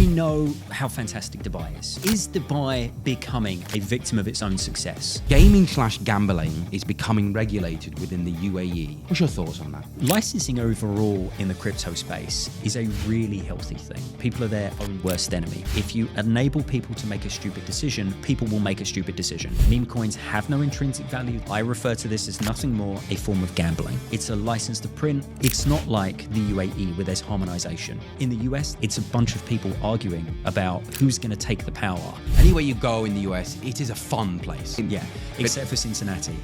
know how fantastic Dubai is. Is Dubai becoming a victim of its own success? Gaming/gambling is becoming regulated within the UAE. What's your thoughts on that? Licensing overall in the crypto space is a really healthy thing. People are their own worst enemy. If you enable people to make a stupid decision, people will make a stupid decision. Meme coins have no intrinsic value. I refer to this as nothing more a form of gambling. It's a license to print. It's not like the UAE where there's harmonization. In the US, it's a bunch of people arguing about who's going to take the power. Anywhere you go in the US, it is a fun place. Yeah, except for Cincinnati.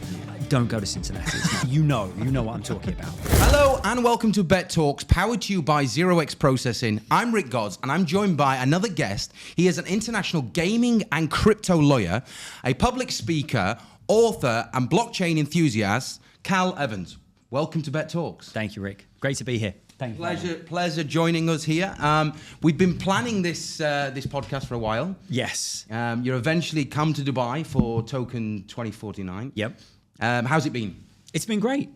Don't go to Cincinnati. You know what I'm talking about. Hello and welcome to BetTalks, powered to you by 0x Processing. I'm Rick Godds and I'm joined by another guest. He is an international gaming and crypto lawyer, a public speaker, author and blockchain enthusiast, Cal Evans. Welcome to BetTalks. Thank you, Rick. Great to be here. Thank you. Pleasure joining us here. We've been planning this podcast for a while. Yes. You're eventually come to Dubai for Token 2049. Yep. How's it been? It's been great.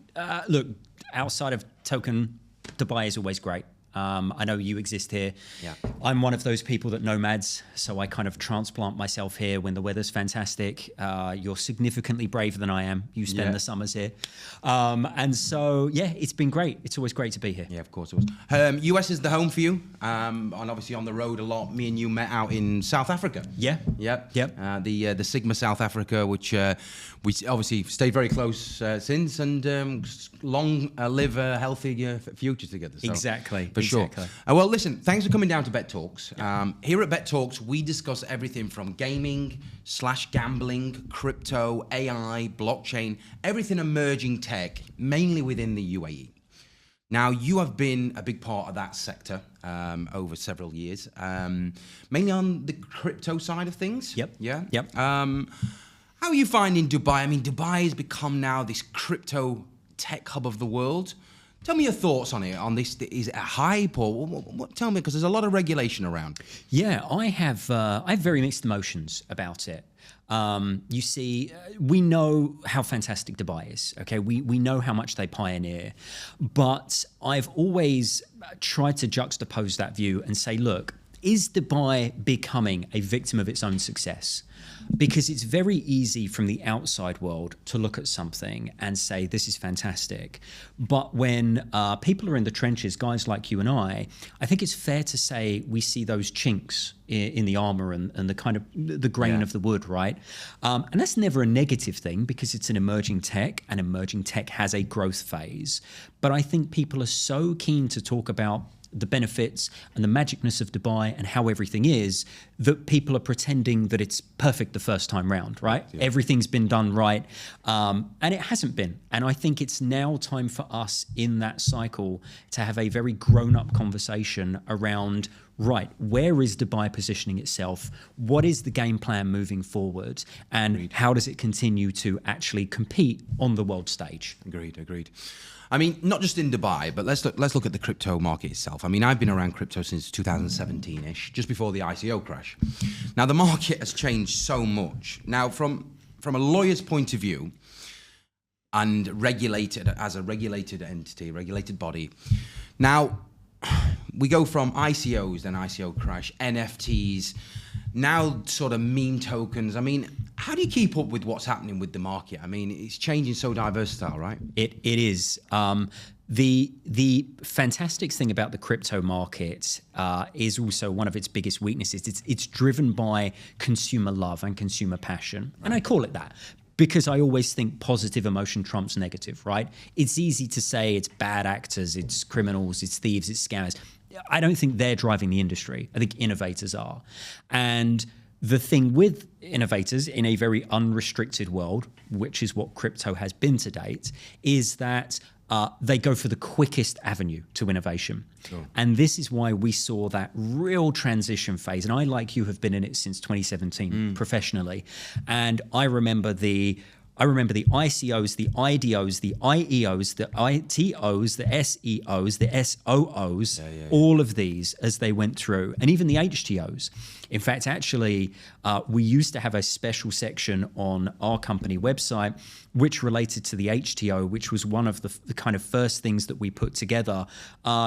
Look, outside of Token, Dubai is always great. I know you exist here. Yeah. I'm one of those people that nomads, so I kind of transplant myself here when the weather's fantastic. You're significantly braver than I am. You spend the summers here. And so, yeah, it's been great. It's always great to be here. Yeah, of course it was. US is the home for you, and obviously on the road a lot. Me and you met out in South Africa. Yeah. Yep. Yep. The Sigma South Africa, which we obviously stayed very close since, and long live a healthy future together. So, exactly. For sure. Well, listen, thanks for coming down to BetTalks. Here at BetTalks, we discuss everything from gaming/gambling, crypto, AI, blockchain, everything emerging tech, mainly within the UAE. Now, you have been a big part of that sector over several years, mainly on the crypto side of things. Yep. Yeah. Yep. How are you finding Dubai? I mean, Dubai has become now this crypto tech hub of the world. Tell me your thoughts on it. On this, is it a hype or what? Tell me, because there's a lot of regulation around. Yeah, I have very mixed emotions about it. You see, we know how fantastic Dubai is. Okay, we know how much they pioneer, but I've always tried to juxtapose that view and say, look, is Dubai becoming a victim of its own success? Because it's very easy from the outside world to look at something and say, this is fantastic. But when people are in the trenches, guys like you and I think it's fair to say we see those chinks in the armor and the kind of the grain of the wood, right? And that's never a negative thing because it's an emerging tech, and emerging tech has a growth phase. But I think people are so keen to talk about the benefits and the magicness of Dubai and how everything is, that people are pretending that it's perfect the first time round, right? Yeah. Everything's been done right. And it hasn't been. And I think it's now time for us in that cycle to have a very grown-up conversation around, right, where is Dubai positioning itself? What is the game plan moving forward? And how does it continue to actually compete on the world stage? Agreed. I mean, not just in Dubai, but let's look at the crypto market itself. I mean, I've been around crypto since 2017-ish, just before the ICO crash. Now, the market has changed so much. Now, from a lawyer's point of view, and regulated as a regulated entity, regulated body. Now, we go from ICOs, then ICO crash, NFTs, now sort of meme tokens. I mean, how do you keep up with what's happening with the market? I mean, it's changing so versatile, right? It is. The fantastic thing about the crypto market is also one of its biggest weaknesses. It's driven by consumer love and consumer passion. And I call it that because I always think positive emotion trumps negative, right? It's easy to say it's bad actors, it's criminals, it's thieves, it's scammers. I don't think they're driving the industry. I think innovators are. And the thing with innovators in a very unrestricted world, which is what crypto has been to date, is that they go for the quickest avenue to innovation. Sure. And this is why we saw that real transition phase. And I, like you, have been in it since 2017 professionally. And I remember the I remember the ICOs, the IDOs, the IEOs, the ITOs, the SEOs, the SOOs, all of these as they went through, and even the HTOs. In fact, actually, we used to have a special section on our company website which related to the HTO, which was one of the kind of first things that we put together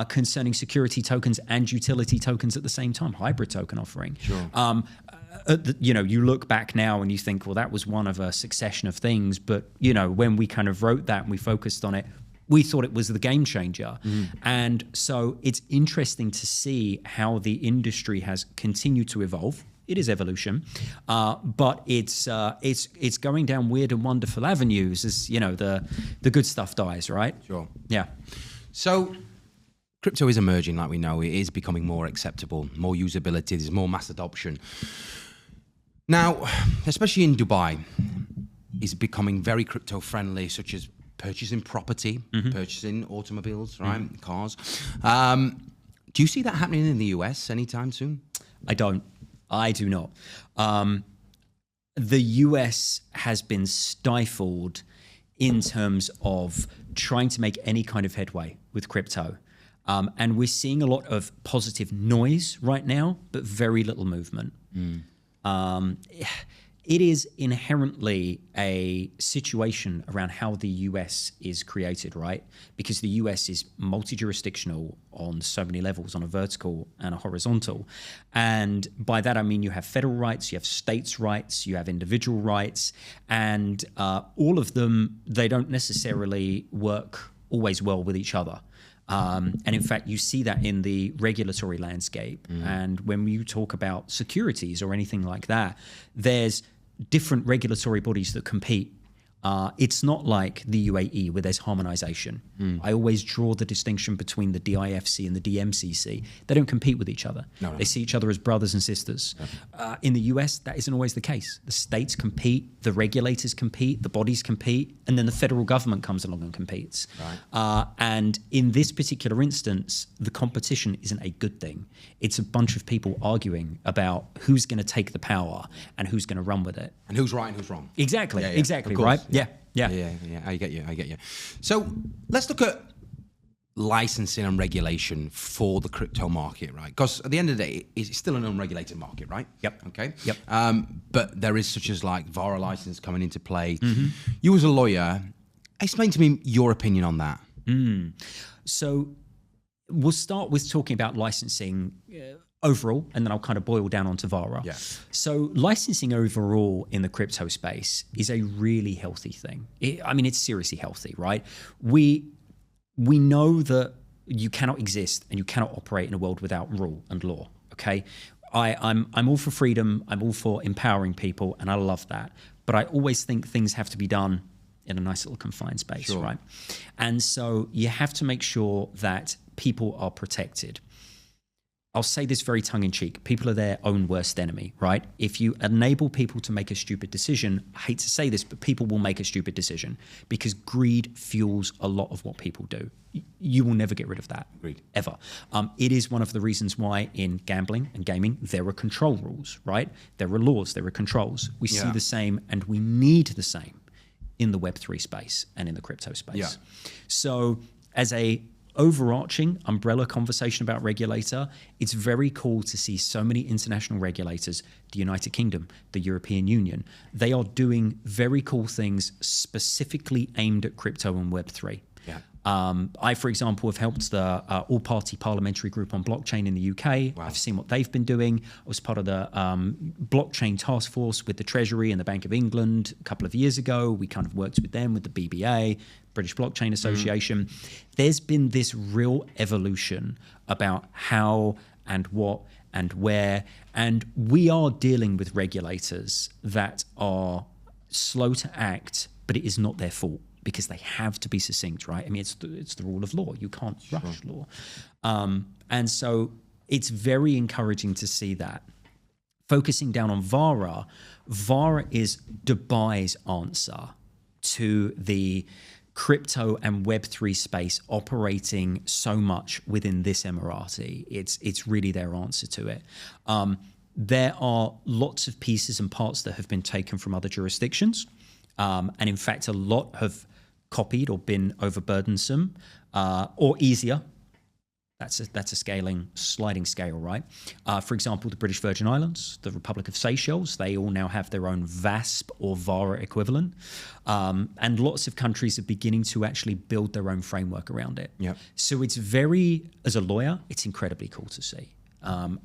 concerning security tokens and utility tokens at the same time, hybrid token offering. Sure. You look back now and you think, well, that was one of a succession of things. But, when we kind of wrote that and we focused on it, we thought it was the game changer. And so it's interesting to see how the industry has continued to evolve. It is evolution, but it's going down weird and wonderful avenues as, the good stuff dies, right? Sure. Yeah. So crypto is emerging, like we know. It is becoming more acceptable, more usability, there's more mass adoption. Now, especially in Dubai, it's becoming very crypto friendly, such as purchasing property, purchasing automobiles, right? Cars. Do you see that happening in the US anytime soon? I do not. The US has been stifled in terms of trying to make any kind of headway with crypto. And we're seeing a lot of positive noise right now, but very little movement. It is inherently a situation around how the US is created, right? Because the US is multi-jurisdictional on so many levels, on a vertical and a horizontal. And by that, I mean you have federal rights, you have states' rights, you have individual rights, and all of them, they don't necessarily work always well with each other. And in fact, you see that in the regulatory landscape. And when you talk about securities or anything like that, there's different regulatory bodies that compete. It's not like the UAE where there's harmonization. I always draw the distinction between the DIFC and the DMCC. They don't compete with each other. No. They see each other as brothers and sisters. In the US, that isn't always the case. The states compete, the regulators compete, the bodies compete, and then the federal government comes along and competes. Right. And in this particular instance, the competition isn't a good thing. It's a bunch of people arguing about who's going to take the power and who's going to run with it. And who's right and who's wrong. Exactly, exactly, right? Yeah. I get you. So let's look at licensing and regulation for the crypto market, right? Because at the end of the day, it's still an unregulated market, right? Yep. Okay. Yep. But there is such as like VARA license coming into play. You as a lawyer, explain to me your opinion on that. So we'll start with talking about licensing overall, and then I'll kind of boil down onto VARA. Yeah. So licensing overall in the crypto space is a really healthy thing. It's seriously healthy, right? We know that you cannot exist and you cannot operate in a world without rule and law, okay? I'm all for freedom, I'm all for empowering people, and I love that. But I always think things have to be done in a nice little confined space, sure, right? And so you have to make sure that people are protected. I'll say this very tongue-in-cheek. People are their own worst enemy, right? If you enable people to make a stupid decision, I hate to say this, but people will make a stupid decision because greed fuels a lot of what people do. You will never get rid of that, Agreed. Ever. It is one of the reasons why in gambling and gaming, there are control rules, right? There are laws, there are controls. We see the same, and we need the same in the Web3 space and in the crypto space. Yeah. So as a overarching umbrella conversation about regulator, it's very cool to see so many international regulators, the United Kingdom, the European Union. They are doing very cool things specifically aimed at crypto and Web3. Yeah. I, for example, have helped the all-party parliamentary group on blockchain in the UK. Wow. I've seen what they've been doing. I was part of the blockchain task force with the Treasury and the Bank of England a couple of years ago. We kind of worked with them, with the BBA, British Blockchain Association. There's been this real evolution about how and what and where, and we are dealing with regulators that are slow to act, but it is not their fault, because they have to be succinct, right? I mean, it's the rule of law. You can't rush law. And so it's very encouraging to see that. Focusing down on VARA, VARA is Dubai's answer to the crypto and Web3 space operating so much within this Emirati. It's really their answer to it. There are lots of pieces and parts that have been taken from other jurisdictions. And in fact, a lot have copied or been overburdensome or easier. That's a sliding scale, right? For example, the British Virgin Islands, the Republic of Seychelles, they all now have their own VASP or VARA equivalent. And lots of countries are beginning to actually build their own framework around it. Yep. So it's as a lawyer, it's incredibly cool to see.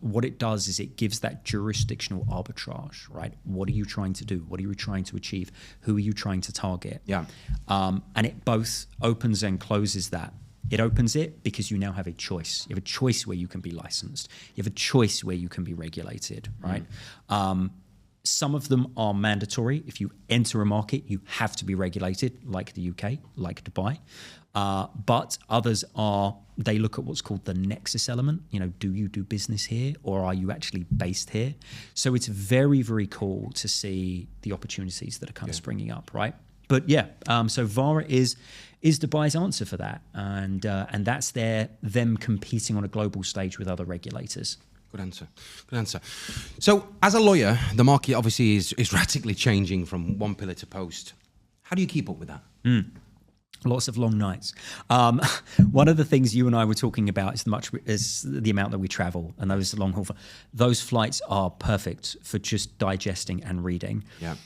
What it does is it gives that jurisdictional arbitrage, right? What are you trying to do? What are you trying to achieve? Who are you trying to target? Yeah. And it both opens and closes that. It opens it because you now have a choice. You have a choice where you can be licensed. You have a choice where you can be regulated, right? Some of them are mandatory. If you enter a market, you have to be regulated, like the UK, like Dubai. But others they look at what's called the nexus element. Do you do business here or are you actually based here? So it's very, very cool to see the opportunities that are kind of springing up, right? But so VARA is Dubai's answer for that, and that's them competing on a global stage with other regulators. Good answer. So, as a lawyer, the market obviously is radically changing from one pillar to post. How do you keep up with that? Lots of long nights. One of the things you and I were talking about is the amount that we travel, and those long haul. Those flights are perfect for just digesting and reading. Yeah.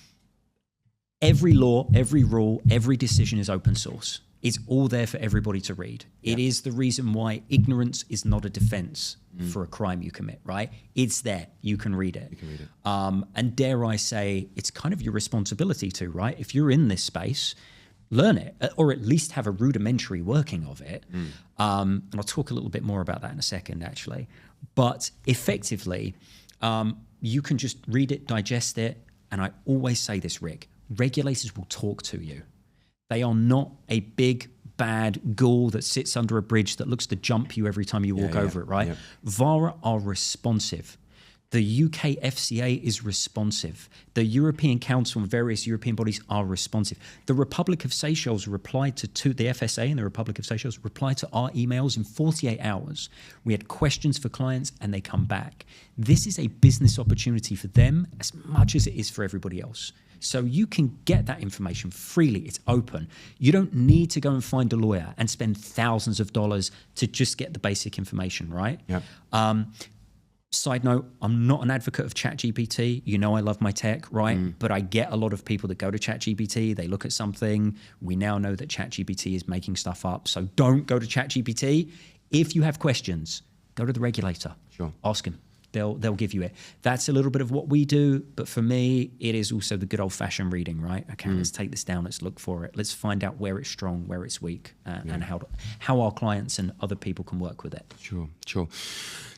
Every law, every rule, every decision is open source. It's all there for everybody to read. It is the reason why ignorance is not a defense for a crime you commit, right? It's there. You can read it. And dare I say, it's kind of your responsibility to, right? If you're in this space, learn it, or at least have a rudimentary working of it. And I'll talk a little bit more about that in a second, actually. But effectively, you can just read it, digest it. And I always say this, Rick, regulators will talk to you. They are not a big, bad ghoul that sits under a bridge that looks to jump you every time you walk over it, right? VARA are responsive. The UK FCA is responsive. The European Council and various European bodies are responsive. The Republic of Seychelles replied to the FSA and the Republic of Seychelles replied to our emails in 48 hours. We had questions for clients and they come back. This is a business opportunity for them as much as it is for everybody else. So you can get that information freely. It's open. You don't need to go and find a lawyer and spend thousands of dollars to just get the basic information, right? Side note, I'm not an advocate of ChatGPT. I love my tech, right? But I get a lot of people that go to ChatGPT, they look at something. We now know that ChatGPT is making stuff up. So don't go to ChatGPT. If you have questions, go to the regulator. Sure. Ask them. They'll give you it. That's a little bit of what we do. But for me, it is also the good old-fashioned reading, right? Okay, let's take this down. Let's look for it. Let's find out where it's strong, where it's weak, and how our clients and other people can work with it. Sure.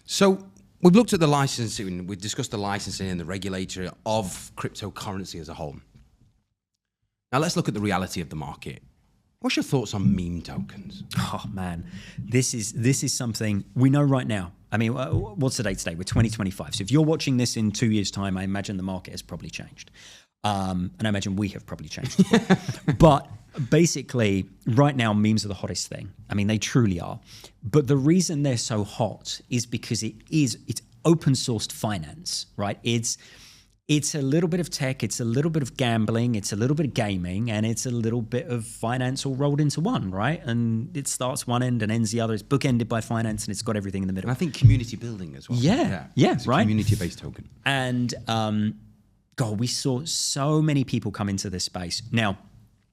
So we've looked at the licensing, we've discussed the licensing and the regulatory of cryptocurrency as a whole. Now let's look at the reality of the market. What's your thoughts on meme tokens? Oh man, this is something we know right now. I mean, what's the date today? We're 2025. So if you're watching this in 2 years' time, I imagine the market has probably changed. And I imagine we have probably changed. But basically, right now, memes are the hottest thing. I mean, they truly are. But the reason they're so hot is because it's open sourced finance, right? It's a little bit of tech, it's a little bit of gambling, it's a little bit of gaming, and it's a little bit of finance all rolled into one, right? And it starts one end and ends the other. It's bookended by finance, and it's got everything in the middle. And I think community building as well. Yeah, it's a right? community-based token. And, God, we saw so many people come into this space. Now,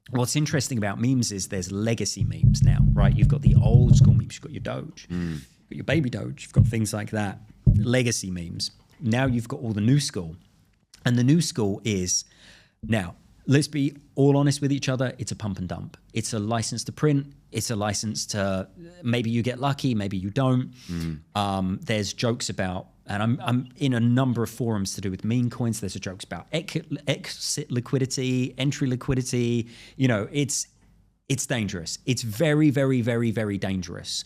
what's interesting about memes is there's legacy memes now, right? You've got the old school memes, you've got your Doge, you've got your baby Doge, you've got things like that. Legacy memes. Now you've got all the new school. And the new school is, now, let's be all honest with each other, it's a pump and dump. It's a license to print. It's a license to, maybe you get lucky, maybe you don't. There's jokes about, and I'm in a number of forums to do with meme coins. There's jokes about exit liquidity, entry liquidity. It's dangerous. It's very, very, very, very dangerous.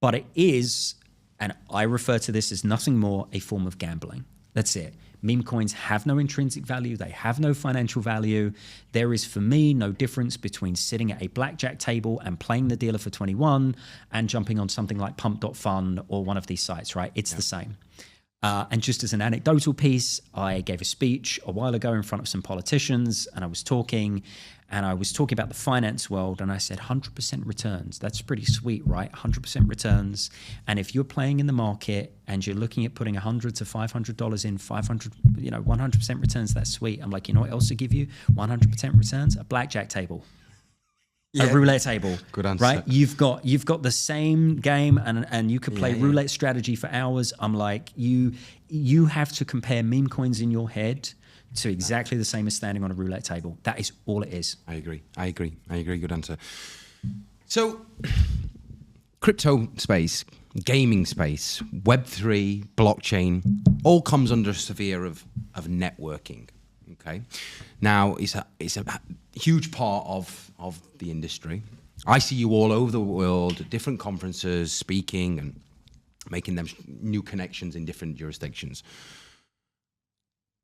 But it is, and I refer to this as nothing more, a form of gambling. That's it. Meme coins have no intrinsic value. They have no financial value. There is, for me, no difference between sitting at a blackjack table and playing the dealer for 21 and jumping on something like pump.fun or one of these sites, right? It's the same. And just as an anecdotal piece, I gave a speech a while ago in front of some politicians, and I was talking about the finance world, and I said 100% returns. That's pretty sweet, right? 100% returns. And if you're playing in the market and you're looking at putting $100 to $500 in, 100% returns, that's sweet. I'm like, you know what else to give you? 100% returns? A blackjack table. A roulette table. Good answer. Right? You've got the same game and you could play roulette strategy for hours. I'm like, you have to compare meme coins in your head to exactly the same as standing on a roulette table. That is all it is. I agree. Good answer. So, crypto space, gaming space, Web3, blockchain, all comes under a sphere of networking. Okay, now it's a huge part of the industry. I see you all over the world at different conferences, speaking and making them new connections in different jurisdictions.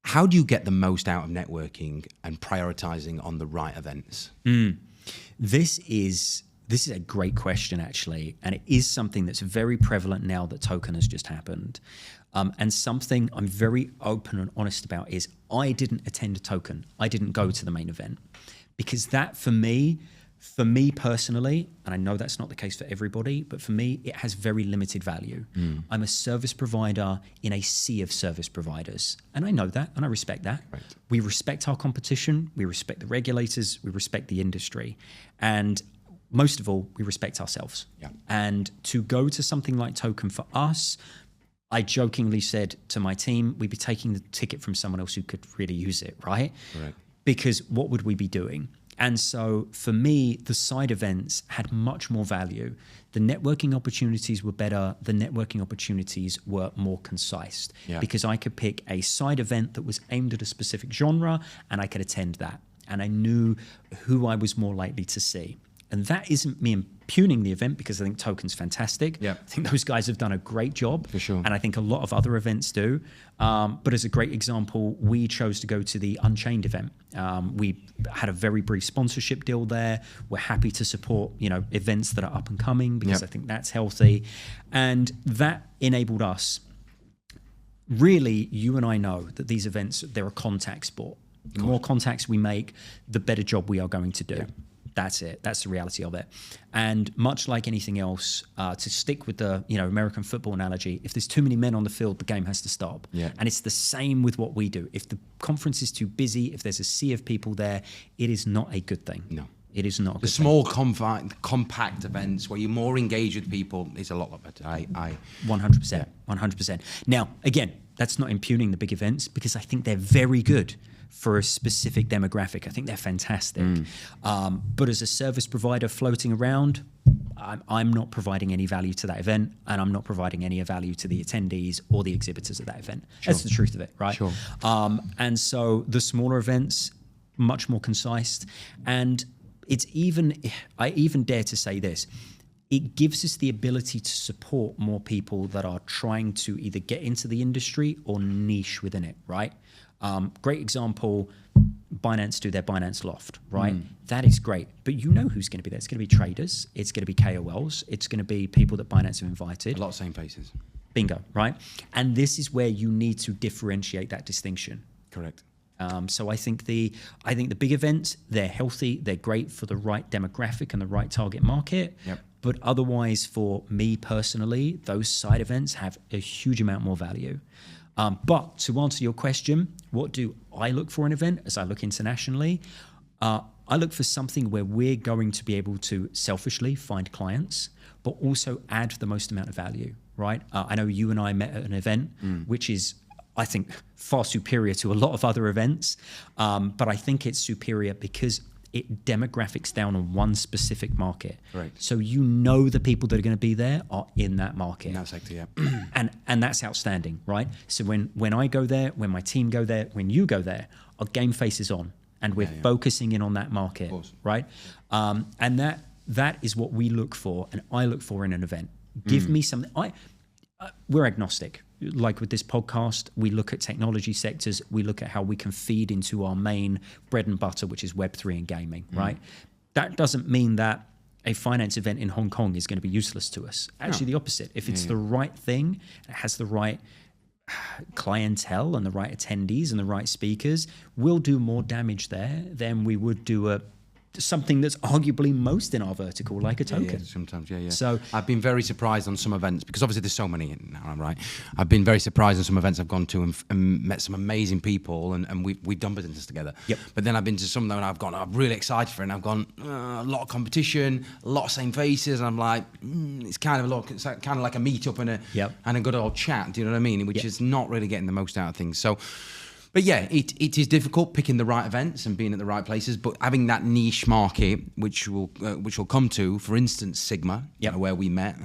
How do you get the most out of networking and prioritizing on the right events? This is a great question, actually, and it is something that's very prevalent now that Token has just happened. And something I'm very open and honest about is I didn't attend a Token. I didn't go to the main event because that for me personally, and I know that's not the case for everybody, but for me, it has very limited value. I'm a service provider in a sea of service providers. And I know that and I respect that. Right. We respect our competition. We respect the regulators. We respect the industry. And most of all, we respect ourselves. Yeah. And to go to something like Token for us, I jokingly said to my team, we'd be taking the ticket from someone else who could really use it, right? Right. Because what would we be doing? And so for me, the side events had much more value. The networking opportunities were better. The networking opportunities were more concise because I could pick a side event that was aimed at a specific genre and I could attend that. And I knew who I was more likely to see. And that isn't me impugning the event because I think Token's fantastic. Yeah. I think those guys have done a great job. For sure. And I think a lot of other events do. But as a great example, we chose to go to the Unchained event. We had a very brief sponsorship deal there. We're happy to support, events that are up and coming because I think that's healthy. And that enabled us. Really, you and I know that these events, they're a contact sport. The more contacts we make, the better job we are going to do. Yeah. That's it. That's the reality of it. And much like anything else, to stick with the American football analogy, if there's too many men on the field, the game has to stop. Yeah. And it's the same with what we do. If the conference is too busy, if there's a sea of people there, it is not a good thing. No. It is not a good thing. The small, compact events where you're more engaged with people is a lot better. 100%. 100%. Now, again, that's not impugning the big events because I think they're very good for a specific demographic. I think they're fantastic. But as a service provider floating around, I'm not providing any value to that event, and I'm not providing any value to the attendees or the exhibitors at that event. Sure. That's the truth of it, right? Sure. And so the smaller events, much more concise. And I even dare to say this, it gives us the ability to support more people that are trying to either get into the industry or niche within it, right? Great example, Binance do their Binance Loft, right? That is great. But you know who's going to be there. It's going to be traders. It's going to be KOLs. It's going to be people that Binance have invited. A lot of same faces. Bingo, right? And this is where you need to differentiate that distinction. Correct. So I think the big events, they're healthy. They're great for the right demographic and the right target market. Yep. But otherwise, for me personally, those side events have a huge amount more value. But to answer your question, what do I look for in an event as I look internationally? I look for something where we're going to be able to selfishly find clients, but also add the most amount of value, right? I know you and I met at an event, which is, I think, far superior to a lot of other events. But I think it's superior because it demographics down on one specific market. Right. So the people that are going to be there are in that market. In that sector, yeah. And that's outstanding, right? So when I go there, when my team go there, when you go there, our game face is on and we're focusing in on that market, right? And that is what we look for and I look for in an event. Give me something. We're agnostic. Like with this podcast, we look at technology sectors. We look at how we can feed into our main bread and butter, which is Web3 and gaming, right? That doesn't mean that a finance event in Hong Kong is going to be useless to us. Actually, the opposite. If it's the right thing, it has the right clientele and the right attendees and the right speakers, we'll do more damage there than we would do something that's arguably most in our vertical, like a token. Yeah, sometimes, yeah. So I've been very surprised on some events, because obviously there's so many now, right? I've been very surprised on some events I've gone to and met some amazing people, and we've done business together. Yep. But then I've been to some that I'm really excited for, and I've gone, a lot of competition, a lot of same faces, and I'm like, it's kind of like a meet-up and a good old chat, do you know what I mean? Which is not really getting the most out of things. So, but yeah, it is difficult picking the right events and being at the right places, but having that niche market, which we'll come to, for instance, Sigma, where we met,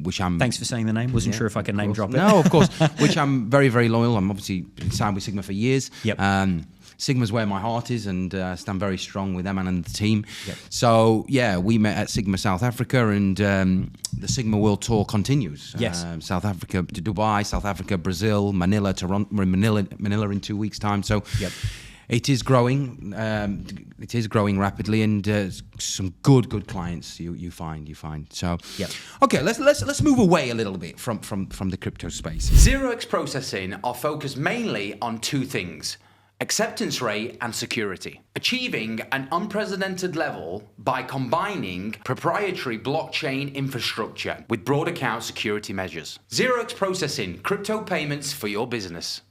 which I'm... Thanks for saying the name. Wasn't sure if I could name drop it. No, of course, which I'm very, very loyal. I'm obviously signed with Sigma for years. Yep. Sigma's where my heart is, and stand very strong with them and the team. Yep. So, yeah, we met at Sigma South Africa, and the Sigma World Tour continues. Yes. South Africa to Dubai, South Africa, Brazil, Manila, Toronto, Manila in 2 weeks' time. So, it is growing. It is growing rapidly, and some good clients you find. So, okay, let's move away a little bit from the crypto space. 0x Processing are focused mainly on two things: acceptance rate and security, achieving an unprecedented level by combining proprietary blockchain infrastructure with broad account security measures. 0x Processing, crypto payments for your business.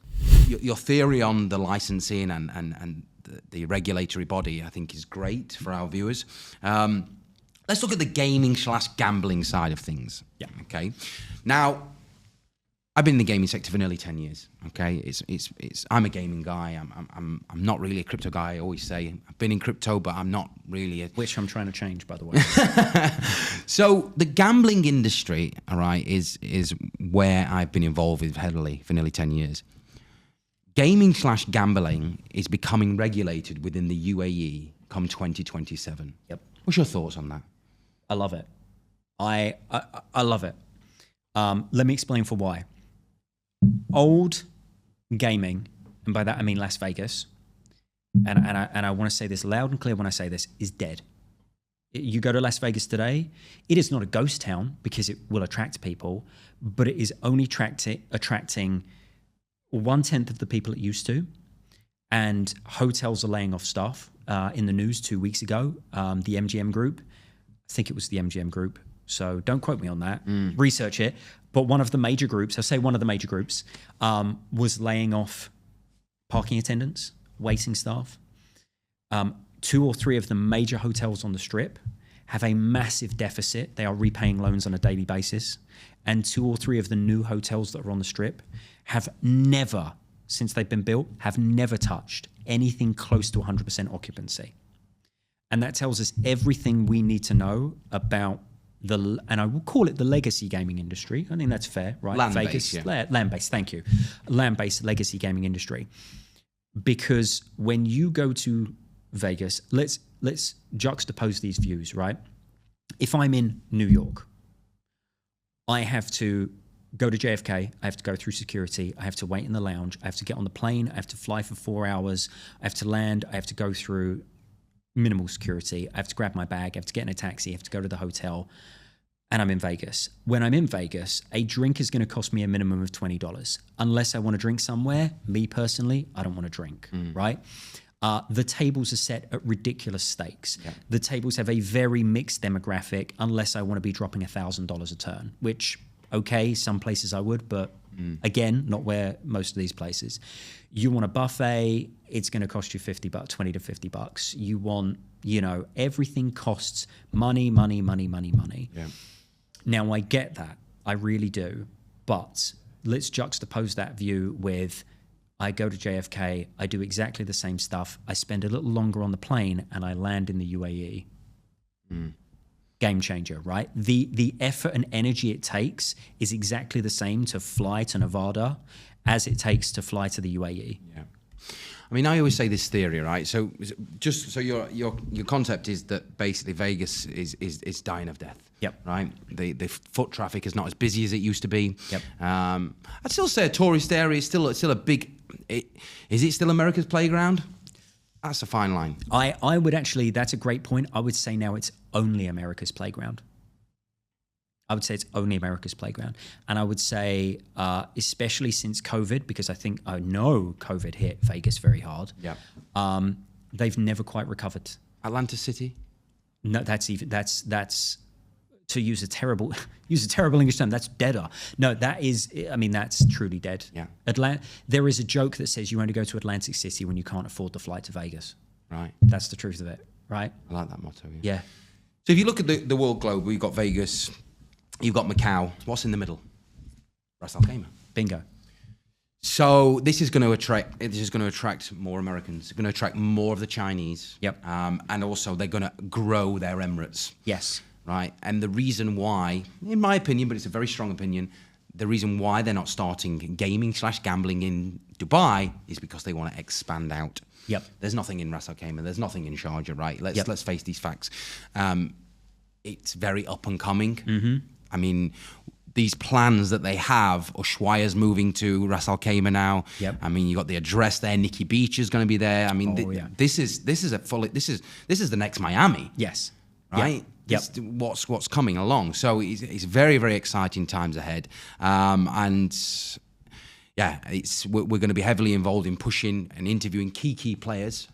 Your theory on the licensing and the regulatory body, I think, is great for our viewers. Let's look at the gaming/gambling side of things. Yeah. Okay. Now, I've been in the gaming sector for nearly 10 years. Okay, I'm a gaming guy. I'm not really a crypto guy. I always say I've been in crypto, but I'm not really which I'm trying to change, by the way. So the gambling industry, all right, is where I've been involved with heavily for nearly 10 years. Gaming/gambling is becoming regulated within the UAE come 2027. Yep. What's your thoughts on that? I love it. I love it. Let me explain for why. Old gaming, and by that I mean Las Vegas, and I want to say this loud and clear when I say this, is dead. You go to Las Vegas today, it is not a ghost town because it will attract people, but it is only attracting 1/10 of the people it used to, and hotels are laying off staff. In the news 2 weeks ago, the MGM Group, I think it was the MGM Group, so don't quote me on that, research it, but one of the major groups, was laying off parking attendants, waiting staff. 2 or 3 of the major hotels on the Strip have a massive deficit. They are repaying loans on a daily basis. And 2 or 3 of the new hotels that are on the Strip have never, since they've been built, have never touched anything close to 100% occupancy. And that tells us everything we need to know about and I will call it the legacy gaming industry. I think that's fair, right? Land-based, Land-based, thank you. Land-based legacy gaming industry. Because when you go to Vegas, let's juxtapose these views, right? If I'm in New York, I have to go to JFK, I have to go through security, I have to wait in the lounge, I have to get on the plane, I have to fly for 4 hours, I have to land, I have to go through minimal security, I have to grab my bag, I have to get in a taxi, I have to go to the hotel, and I'm in Vegas. When I'm in Vegas, a drink is going to cost me a minimum of $20. Unless I want to drink somewhere, me personally, I don't want to drink, right? The tables are set at ridiculous stakes. Yeah. The tables have a very mixed demographic unless I want to be dropping $1,000 a turn, which, okay, some places I would, but again, not where most of these places. You want a buffet, it's going to cost you $20 to $50. You want, everything costs money. Yeah. Now, I get that. I really do. But let's juxtapose that view with I go to JFK, I do exactly the same stuff. I spend a little longer on the plane and I land in the UAE. Game changer, right? The effort and energy it takes is exactly the same to fly to Nevada as it takes to fly to the UAE. Yeah. I mean, I always say this theory, right? So just so your concept is that basically Vegas is dying of death. Yep. Right? The foot traffic is not as busy as it used to be. Yep. I'd still say a tourist area is still a big. Is it still America's playground? That's a fine line. I would actually. That's a great point. I would say now it's only America's playground. I would say it's only America's playground. And I would say, especially since COVID, because I know COVID hit Vegas very hard. Yeah. They've never quite recovered. Atlantic City? No, that's to use a terrible English term. That's deader. No, that's truly dead. Yeah. There is a joke that says you only go to Atlantic City when you can't afford the flight to Vegas. Right. That's the truth of it. Right. I like that motto. Yeah. So if you look at the world globe, we've got Vegas, you've got Macau. What's in the middle? Ras Al Khaimah. Bingo. So this is going to attract more Americans. It's going to attract more of the Chinese. Yep. And also they're going to grow their Emirates. Yes. Right. And the reason why, in my opinion, but it's a very strong opinion, the reason why they're not starting gaming/gambling in Dubai is because they want to expand out. Yep. There's nothing in Ras Al Khaimah. There's nothing in Sharjah. Right. Let's face these facts. It's very up and coming. Mm-hmm. I mean, these plans that they have, Ushuaia's moving to Ras Al Khaimah now. Yep. I mean, you got the address there. Nikki Beach is going to be there. I mean, this is the next Miami. Yes. Right. Yep. What's coming along. So it's very, very exciting times ahead. And yeah, we're going to be heavily involved in pushing and interviewing key players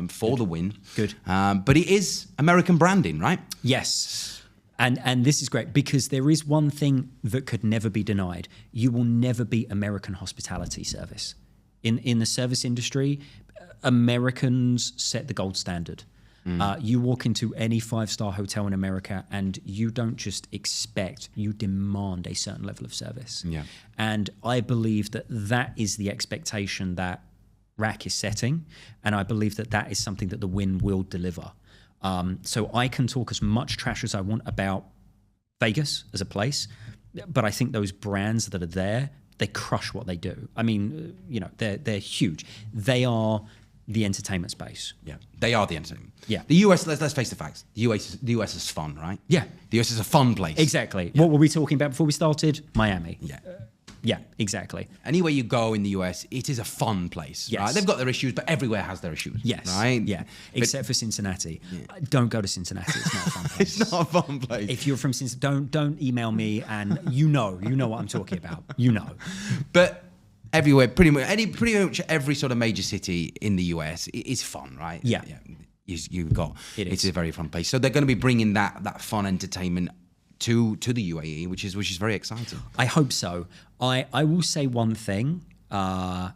for the win. Good. But it is American branding, right? Yes. And this is great because there is one thing that could never be denied. You will never be American hospitality service. In the service industry, Americans set the gold standard. You walk into any 5-star hotel in America and you don't just expect, you demand a certain level of service. Yeah. And I believe that is the expectation that RAC is setting. And I believe that is something that the Win will deliver. So I can talk as much trash as I want about Vegas as a place, but I think those brands that are there, they crush what they do. I mean, they're huge. They are the entertainment space. Yeah, they are the entertainment. Yeah. The US, let's face the facts. The US is fun, right? Yeah. The US is a fun place. Exactly. Yeah. What were we talking about before we started? Miami. Yeah. Yeah, exactly. Anywhere you go in the US, it is a fun place, Yes. right? They've got their issues, but everywhere has their issues. Yes. Right? Yeah. Except for Cincinnati. Don't go to Cincinnati. It's not a fun place. It's not a fun place. If you're from Cincinnati, don't email me and you know what I'm talking about. But everywhere, pretty much every sort of major city in the US is fun, right? Yeah. You've got It's a very fun place. So they're going to be bringing that fun entertainment to the UAE, which is very exciting. I hope so. I will say one thing, and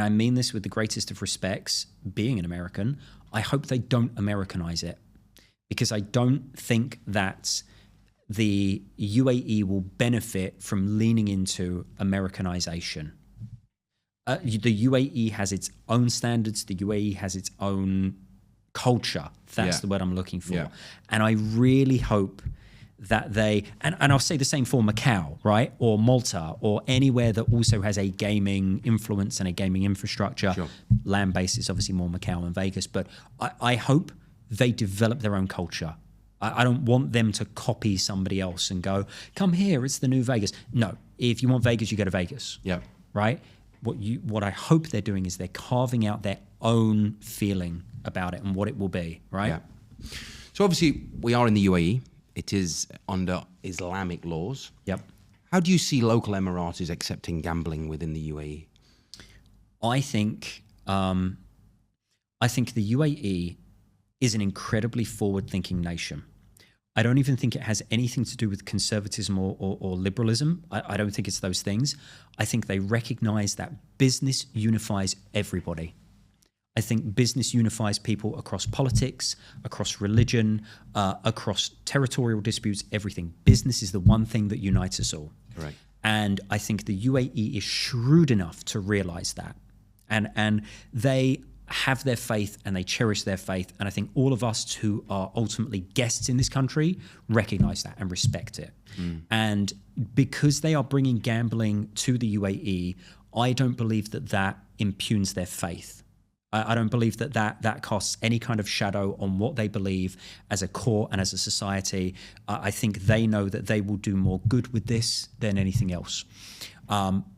I mean this with the greatest of respects, being an American, I hope they don't Americanize it, because I don't think that the UAE will benefit from leaning into Americanization. The UAE has its own standards. The UAE has its own culture. That's the word I'm looking for. Yeah. And I really hope that and I'll say the same for Macau, right? Or Malta, or anywhere that also has a gaming influence and a gaming infrastructure. Sure. Land base is obviously more Macau and Vegas, but I hope they develop their own culture. I don't want them to copy somebody else and go, come here, it's the new Vegas. No, if you want Vegas, you go to Vegas. Yeah. Right? What I hope they're doing is they're carving out their own feeling about it and what it will be, right? Yeah. So obviously we are in the UAE. It is under Islamic laws. Yep. How do you see local Emiratis accepting gambling within the UAE? I think the UAE is an incredibly forward-thinking nation. I don't even think it has anything to do with conservatism or liberalism. I don't think it's those things. I think they recognize that business unifies everybody. I think business unifies people across politics, across religion, across territorial disputes, everything. Business is the one thing that unites us all. Correct. And I think the UAE is shrewd enough to realize that. And they have their faith and they cherish their faith. And I think all of us who are ultimately guests in this country recognize that and respect it. And because they are bringing gambling to the UAE, I don't believe that impugns their faith. I don't believe that casts any kind of shadow on what they believe as a core and as a society. I think they know that they will do more good with this than anything else.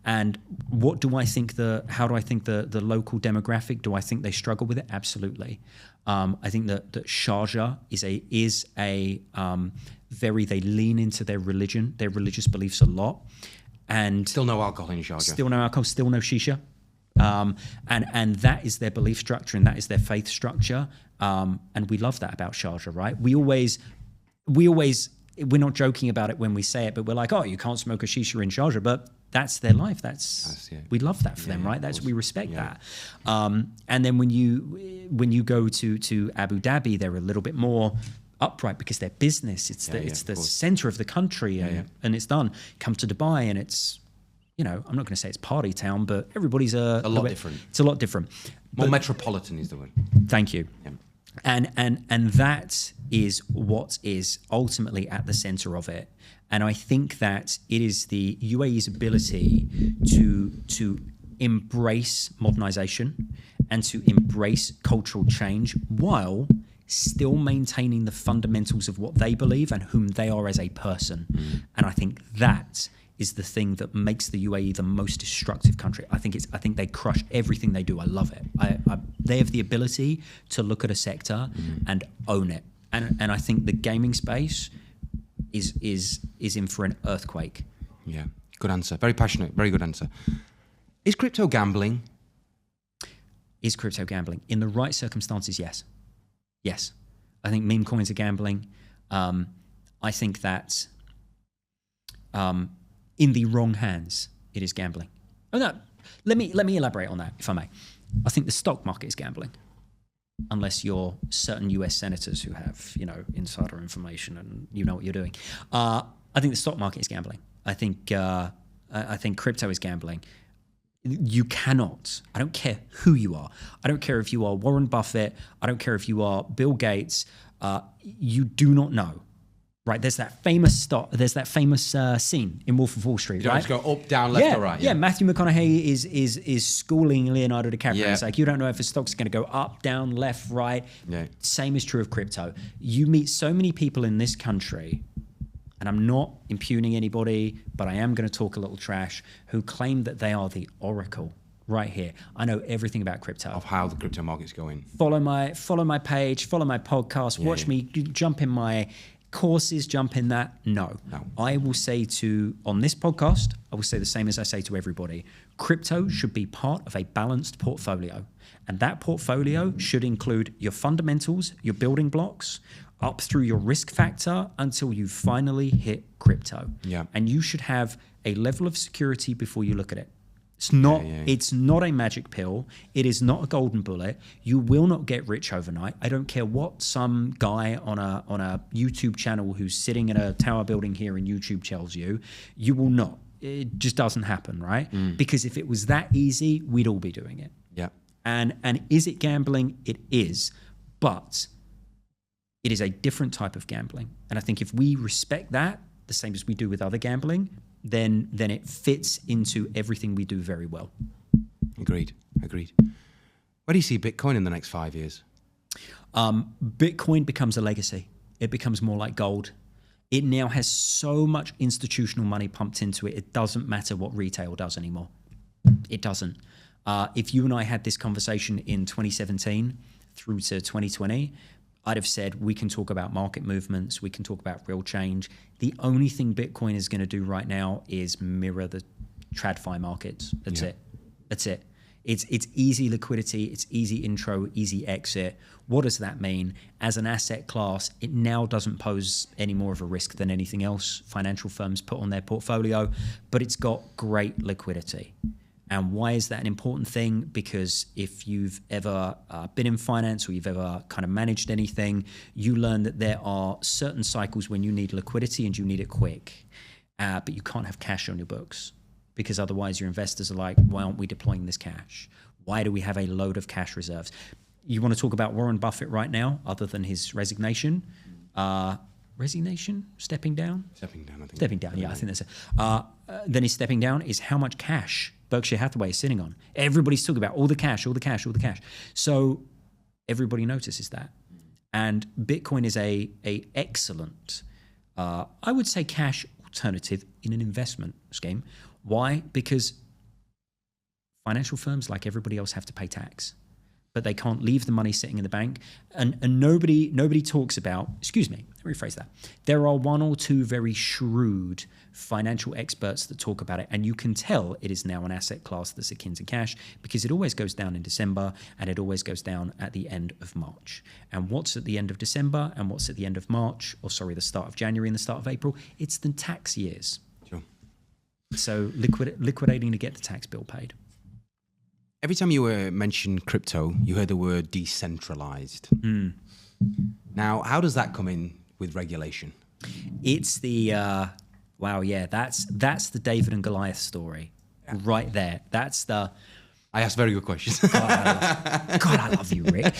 And what do I think how do I think the local demographic, do I think they struggle with it? Absolutely. I think that Sharjah is a they lean into their religion, their religious beliefs a lot. And still no alcohol in Sharjah. Still no alcohol, still no shisha. And that is their belief structure and that is their faith structure. And we love that about Sharjah, right? We're not joking about it when we say it, but we're like, oh, you can't smoke a shisha in Sharjah, but that's their life. We love that for them, right? We respect that. And then when you go to Abu Dhabi, they're a little bit more upright because they're business. It's the center of the country, and it's done. Come to Dubai, and it's, I'm not going to say it's party town, but everybody's a lot different. It's a lot different. More metropolitan is the word. Thank you. Yeah. And that is what is ultimately at the center of it. And I think that it is the UAE's ability to embrace modernization and to embrace cultural change while still maintaining the fundamentals of what they believe and whom they are as a person. And I think that is the thing that makes the UAE the most destructive country. I think they crush everything they do. I love it. They have the ability to look at a sector and own it. And I think the gaming space is in for an earthquake. Yeah, good answer. Very passionate. Very good answer. Is crypto gambling? Is crypto gambling? In the right circumstances, yes. Yes. I think meme coins are gambling. I think that in the wrong hands, it is gambling. Oh no, let me elaborate on that, if I may. I think the stock market is gambling, unless you're certain US senators who have, insider information and you know what you're doing. I think the stock market is gambling. I think crypto is gambling. You cannot, I don't care who you are. I don't care if you are Warren Buffett. I don't care if you are Bill Gates. You do not know. Right, there's that famous scene in Wolf of Wall Street. You don't right, just go up, down, left, or right. Yeah, Matthew McConaughey is schooling Leonardo DiCaprio. Yeah. It's like you don't know if a stock's going to go up, down, left, right. Yeah. Same is true of crypto. You meet so many people in this country, and I'm not impugning anybody, but I am going to talk a little trash, who claim that they are the oracle. Right here, I know everything about crypto. Of how the crypto market's going. Follow my page, follow my podcast, watch me jump in my courses, jump in that. No. I will say on this podcast, I will say the same as I say to everybody. Crypto should be part of a balanced portfolio. And that portfolio should include your fundamentals, your building blocks, up through your risk factor until you finally hit crypto. Yeah. And you should have a level of security before you look at it. It's not a magic pill. It is not a golden bullet. You will not get rich overnight. I don't care what some guy on a YouTube channel who's sitting in a tower building here in YouTube tells you. You will not. It just doesn't happen, right? Because if it was that easy, we'd all be doing it. Yeah. And is it gambling? It is. But it is a different type of gambling. And I think if we respect that, the same as we do with other gambling, then it fits into everything we do very well. Agreed. Where do you see Bitcoin in the next 5 years? Bitcoin becomes a legacy. It becomes more like gold. It now has so much institutional money pumped into it, it doesn't matter what retail does anymore. It doesn't. If you and I had this conversation in 2017 through to 2020, I'd have said we can talk about market movements, we can talk about real change. The only thing Bitcoin is going to do right now is mirror the TradFi markets. That's it. It's easy liquidity, it's easy intro, easy exit. What does that mean? As an asset class, it now doesn't pose any more of a risk than anything else financial firms put on their portfolio, but it's got great liquidity. And why is that an important thing? Because if you've ever been in finance or you've ever kind of managed anything, you learn that there are certain cycles when you need liquidity and you need it quick, but you can't have cash on your books because otherwise your investors are like, why aren't we deploying this cash? Why do we have a load of cash reserves? You want to talk about Warren Buffett right now, other than his resignation? Stepping down, I think. Yeah, I think that's it. Then his stepping down is how much cash Berkshire Hathaway is sitting on. Everybody's talking about all the cash. So everybody notices that. And Bitcoin is a excellent, I would say, cash alternative in an investment scheme. Why? Because financial firms, like everybody else, have to pay tax, but they can't leave the money sitting in the bank. And nobody talks about, excuse me, let me rephrase that. There are one or two very shrewd financial experts that talk about it, and you can tell it is now an asset class that's akin to cash, because it always goes down in December and it always goes down at the end of March. And what's at the end of December and what's at the end of March, or sorry, the start of January and the start of April? It's the tax years. Sure. So liquidating to get the tax bill paid. Every time you mention crypto, you heard the word decentralized. Now, how does that come in with regulation? It's the wow, yeah, that's the David and Goliath story, right there. That's the. I asked very good questions. God, I love you, Rick.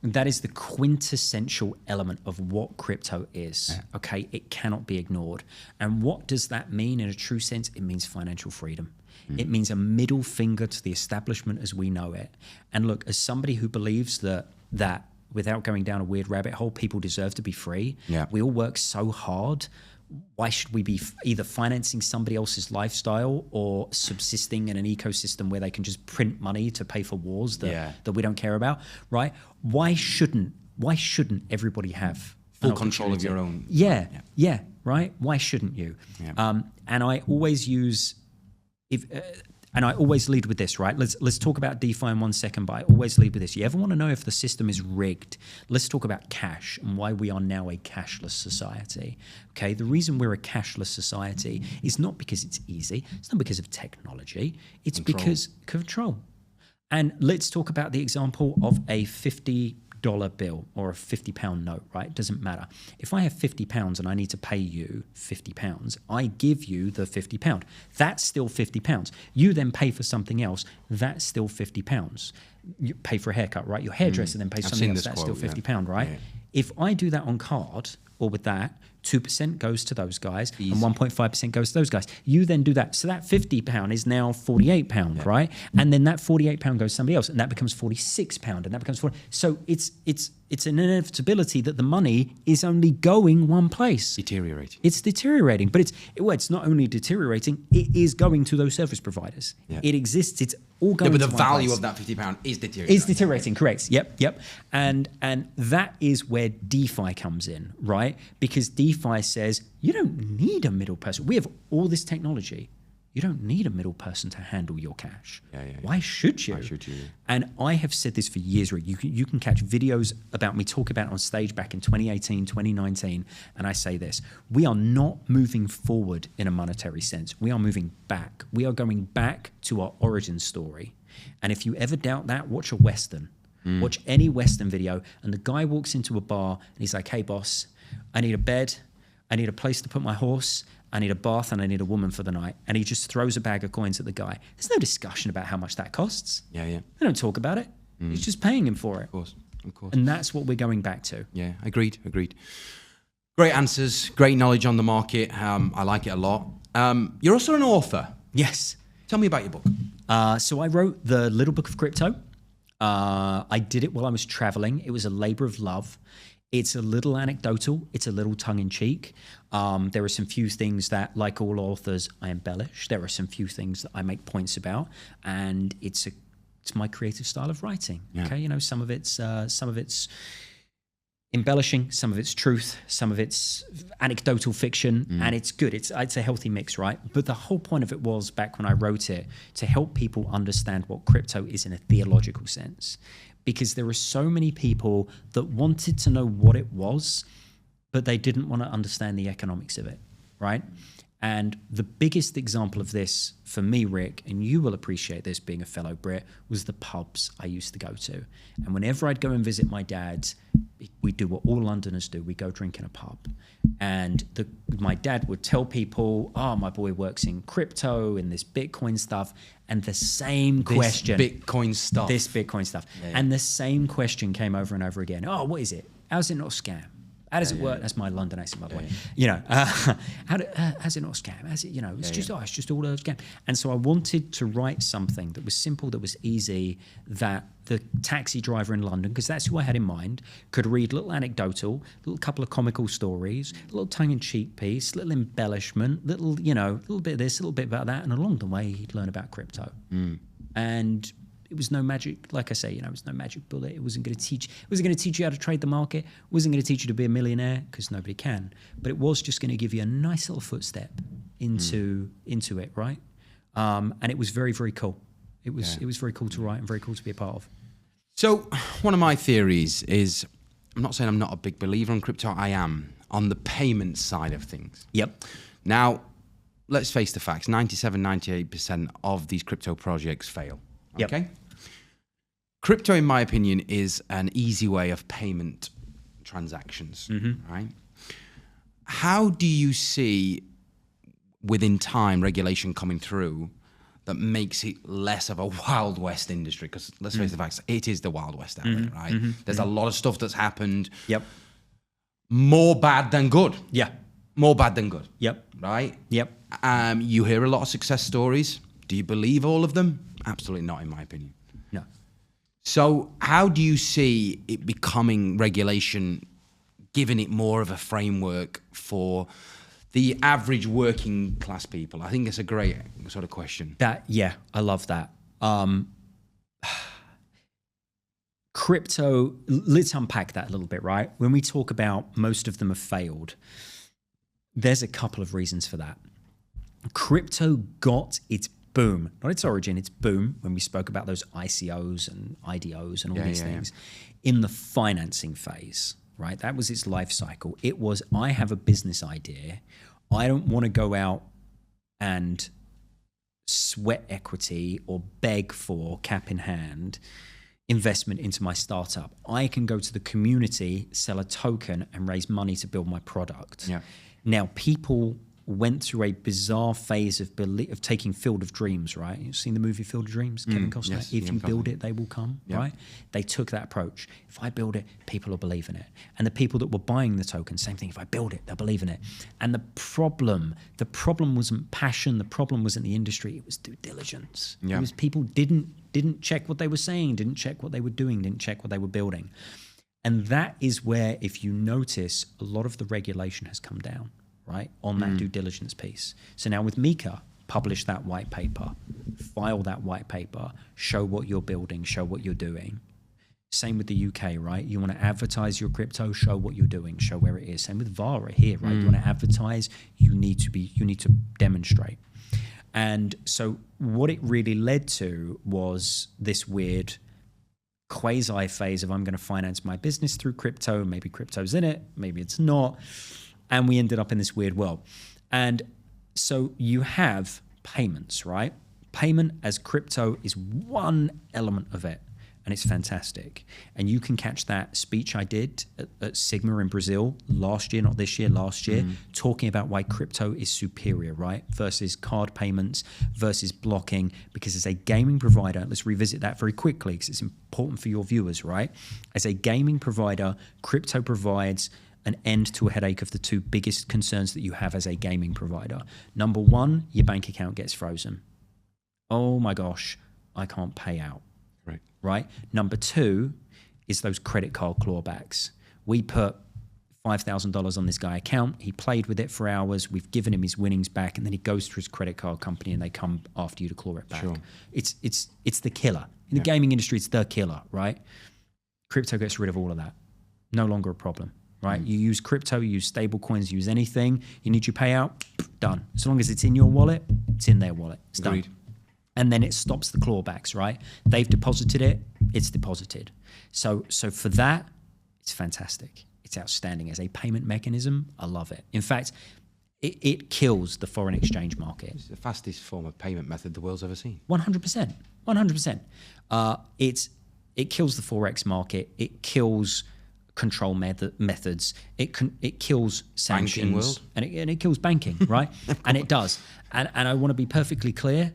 That is the quintessential element of what crypto is. Yeah. Okay, it cannot be ignored. And what does that mean in a true sense? It means financial freedom. It means a middle finger to the establishment as we know it. And look, as somebody who believes that without going down a weird rabbit hole, people deserve to be free. Yeah. We all work so hard. Why should we be either financing somebody else's lifestyle or subsisting in an ecosystem where they can just print money to pay for wars that we don't care about, right? Why shouldn't everybody have full control of your own? Yeah, right? Why shouldn't you? Yeah. And I always use, and I always lead with this, right? Let's talk about DeFi in 1 second, but I always lead with this. You ever want to know if the system is rigged? Let's talk about cash and why we are now a cashless society. Okay, the reason we're a cashless society is not because it's easy. It's not because of technology. It's because control. And let's talk about the example of a $50 bill or a £50 note, right? It doesn't matter. If I have £50 and I need to pay you £50, I give you the £50. That's still £50. You then pay for something else. That's still £50. You pay for a haircut, right? Your hairdresser then pays something else. That's still £50, right? Yeah. If I do that on card or with that, 2% goes to those guys and 1.5% goes to those guys. You then do that. So that £50 is now £48, right? And then that £48 goes to somebody else and that becomes £46 and that becomes 40. So it's an inevitability that the money is only going one place. Deteriorating. It's deteriorating, but it's not only deteriorating, it is going to those service providers. Yeah. It exists, it's all going to but the value place. of that £50 is deteriorating. Is deteriorating, correct. Yep. And that is where DeFi comes in, right? Because DeFi says you don't need a middle person. We have all this technology. You don't need a middle person to handle your cash. Why should you? And I have said this for years, Rick. You can catch videos about me talk about it on stage back in 2018, 2019, and I say this. We are not moving forward in a monetary sense. We are moving back. We are going back to our origin story. And if you ever doubt that, watch a Western. Watch any Western video, and the guy walks into a bar, and he's like, hey, boss, I need a bed, I need a place to put my horse, I need a bath, and I need a woman for the night. And he just throws a bag of coins at the guy. There's no discussion about how much that costs. Yeah. They don't talk about it. He's just paying him for it. Of course. And that's what we're going back to. Yeah, agreed. Great answers, great knowledge on the market. I like it a lot. You're also an author. Yes. Tell me about your book. So I wrote The Little Book of Crypto. I did it while I was traveling. It was a labor of love. It's a little anecdotal. It's a little tongue-in-cheek. There are some few things that, like all authors, I embellish. There are some few things that I make points about, and it's my creative style of writing. Yeah. Okay, some of it's embellishing, some of it's truth, some of it's anecdotal fiction, and it's good. It's a healthy mix, right? But the whole point of it was, back when I wrote it, to help people understand what crypto is in a theological sense. Because there are so many people that wanted to know what it was, but they didn't want to understand the economics of it, right? And the biggest example of this for me, Rick, and you will appreciate this being a fellow Brit, was the pubs I used to go to. And whenever I'd go and visit my dad, we do what all Londoners do. We go drink in a pub. And my dad would tell people, my boy works in crypto and this Bitcoin stuff. And the same question. This Bitcoin stuff. Yeah. And the same question came over and over again. Oh, what is it? How's it not a scam? How does it work? That's my London accent, by the way. How's it not a scam? How's it, it's just all a scam. And so I wanted to write something that was simple, that was easy, that the taxi driver in London, because that's who I had in mind, could read little anecdotal, little couple of comical stories, a little tongue-in-cheek piece, little embellishment, little bit of this, a little bit about that, and along the way he'd learn about crypto. And it was no magic, like I say, it was no magic bullet. It wasn't going to teach you how to trade the market. It wasn't going to teach you to be a millionaire, because nobody can. But it was just going to give you a nice little footstep into it, right? And it was very, very cool. It was very cool to write and very cool to be a part of. So one of my theories is, I'm not saying I'm not a big believer in crypto. I am on the payment side of things. Yep. Now, let's face the facts. 97, 98% of these crypto projects fail. Yep. Okay. Crypto, in my opinion, is an easy way of payment transactions, right? How do you see, within time, regulation coming through that makes it less of a Wild West industry? Because let's face the facts, it is the Wild West out there, right? There's a lot of stuff that's happened. Yep. More bad than good. Yeah. More bad than good. Yep. Right? Yep. You hear a lot of success stories. Do you believe all of them? Absolutely not, in my opinion. No. So how do you see it becoming regulation, giving it more of a framework for the average working class people? I think it's a great sort of question. I love that. Crypto, let's unpack that a little bit, right? When we talk about most of them have failed, there's a couple of reasons for that. Crypto got its boom, not its origin, its boom, when we spoke about those ICOs and IDOs and all these things, in the financing phase, right? That was its life cycle. It was, I have a business idea. I don't want to go out and sweat equity or beg for, cap in hand, investment into my startup. I can go to the community, sell a token, and raise money to build my product. Yeah. Now, people went through a bizarre phase of taking Field of Dreams, right? You've seen the movie Field of Dreams, Kevin Costner? Yes, if you Costner. build it, they will come, right? They took that approach. If I build it, people will believe in it. And the people that were buying the token, same thing. If I build it, they'll believe in it. And the problem wasn't passion. The problem wasn't the industry. It was due diligence. Yeah. It was people didn't check what they were saying, didn't check what they were doing, didn't check what they were building. And that is where, if you notice, a lot of the regulation has come down, right, on that due diligence piece. So now with Mika, publish that white paper, file that white paper, show what you're building, show what you're doing. Same with the UK, right? You want to advertise your crypto, show what you're doing, show where it is. Same with VARA here, right? You want to advertise, you need to demonstrate. And so what it really led to was this weird quasi phase of, I'm going to finance my business through crypto. Maybe crypto's in it, maybe it's not. And we ended up in this weird world. And so you have payments, right? Payment as crypto is one element of it, and it's fantastic. And you can catch that speech I did at Sigma in Brazil last year, not this year, last year, talking about why crypto is superior, right? Versus card payments, versus blocking, because as a gaming provider, let's revisit that very quickly because it's important for your viewers, right? As a gaming provider, crypto provides an end to a headache of the two biggest concerns that you have as a gaming provider. Number one, your bank account gets frozen. Oh my gosh, I can't pay out. Right? Number two is those credit card clawbacks. We put $5,000 on this guy's account. He played with it for hours. We've given him his winnings back, and then he goes to his credit card company and they come after you to claw it back. Sure. It's the killer. In the gaming industry, it's the killer, right? Crypto gets rid of all of that. No longer a problem. Right? You use crypto, you use stable coins, use anything. You need your payout, done. As long as it's in your wallet, it's in their wallet. It's done. And then it stops the clawbacks, right? They've deposited it, it's deposited. So for that, it's fantastic. It's outstanding. As a payment mechanism, I love it. In fact, it kills the foreign exchange market. It's the fastest form of payment method the world's ever seen. 100%. 100%. It kills the Forex market. It kills control methods. It kills sanctions. World. And it kills banking, right? And it does. And I want to be perfectly clear,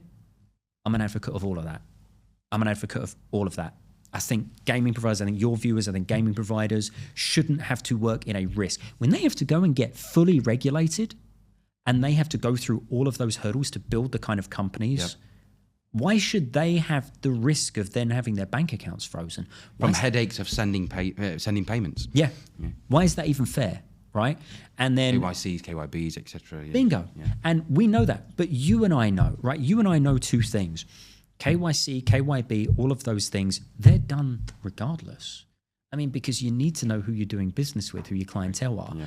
I'm an advocate of all of that. I'm an advocate of all of that. I think gaming providers, I think your viewers, I think gaming providers shouldn't have to work in a risk. When they have to go and get fully regulated and they have to go through all of those hurdles to build the kind of companies, why should they have the risk of then having their bank accounts frozen? From headaches of sending payments. Yeah. Why is that even fair, right? And then KYCs, KYBs, etc. Bingo. Yeah. And we know that. But you and I know, right? You and I know two things. KYC, KYB, all of those things, they're done regardless. I mean, because you need to know who you're doing business with, who your clientele are. Yeah.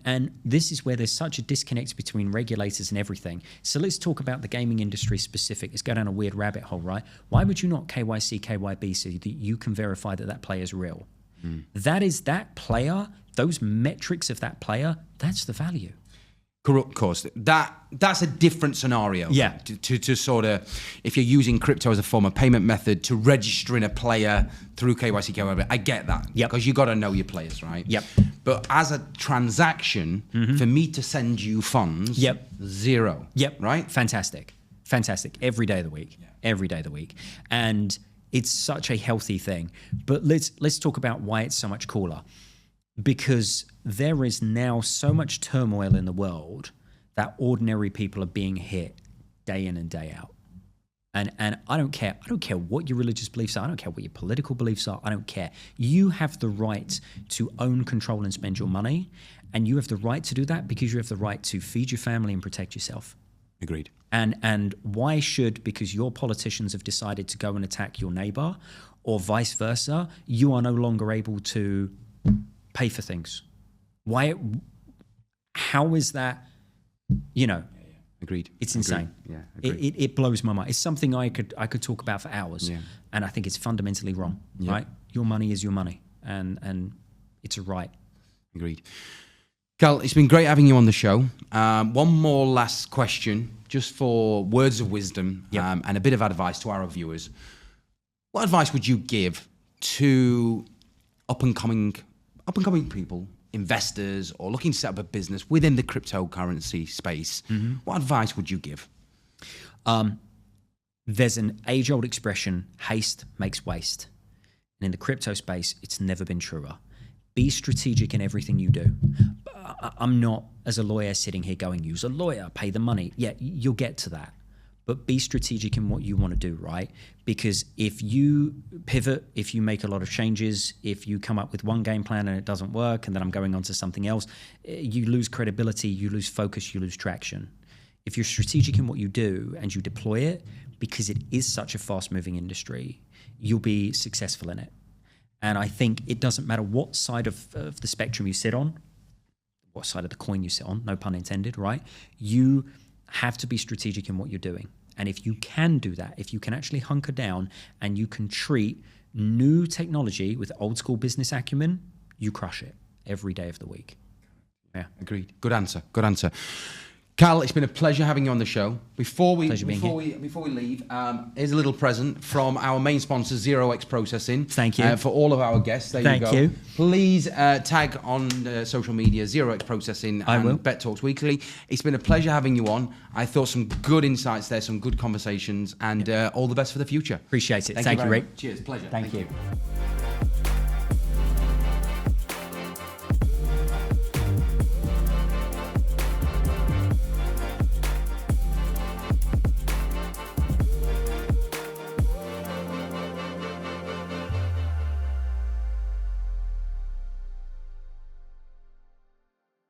And this is where there's such a disconnect between regulators and everything. So let's talk about the gaming industry specific. Let's go down a weird rabbit hole, right? Why would you not KYC, KYB so that you can verify that that player is real? That is that player, those metrics of that player, that's the value. Of course, that's a different scenario. Yeah. To sort of, if you're using crypto as a form of payment method to registering a player through KYC, KYB, I get that. Yep. Because you got to know your players, right? Yep. But as a transaction, for me to send you funds, zero. Yep. Right? Fantastic. Every day of the week. Yeah. Every day of the week. And it's such a healthy thing. But let's talk about why it's so much cooler. Because there is now so much turmoil in the world that ordinary people are being hit day in and day out. And I don't care. I don't care what your religious beliefs are. I don't care what your political beliefs are. I don't care. You have the right to own, control, and spend your money. And you have the right to do that because you have the right to feed your family and protect yourself. Agreed. And why should, because your politicians have decided to go and attack your neighbor or vice versa, you are no longer able to pay for things? Why? How is that? Agreed. It's insane. Yeah, agreed. It blows my mind. It's something I could talk about for hours. Yeah. And I think it's fundamentally wrong. Yeah. Right? Your money is your money, and it's a right. Agreed. Cal, it's been great having you on the show. One more last question, just for words of wisdom and a bit of advice to our viewers. What advice would you give to up and coming people, investors, or looking to set up a business within the cryptocurrency space? What advice would you give? There's an age-old expression, haste makes waste. And in the crypto space, it's never been truer. Be strategic in everything you do. I'm not, as a lawyer, sitting here going, use a lawyer, pay the money. Yeah, you'll get to that. But be strategic in what you want to do, right? Because if you pivot, if you make a lot of changes, if you come up with one game plan and it doesn't work, and then I'm going on to something else, you lose credibility, you lose focus, you lose traction. If you're strategic in what you do and you deploy it, because it is such a fast-moving industry, you'll be successful in it. And I think it doesn't matter what side of the spectrum you sit on, what side of the coin you sit on, no pun intended, right? You have to be strategic in what you're doing. And if you can do that, if you can actually hunker down and you can treat new technology with old school business acumen, you crush it every day of the week. Yeah. Agreed. Good answer. Cal, it's been a pleasure having you on the show. Before we leave, here's a little present from our main sponsor, 0x Processing. Thank you. For all of our guests. Thank you. Please tag on social media, 0x Processing and BetTalks Weekly. It's been a pleasure having you on. I thought some good insights there, some good conversations, and all the best for the future. Appreciate it. Thank you, Rick. Cheers. Pleasure. Thank you.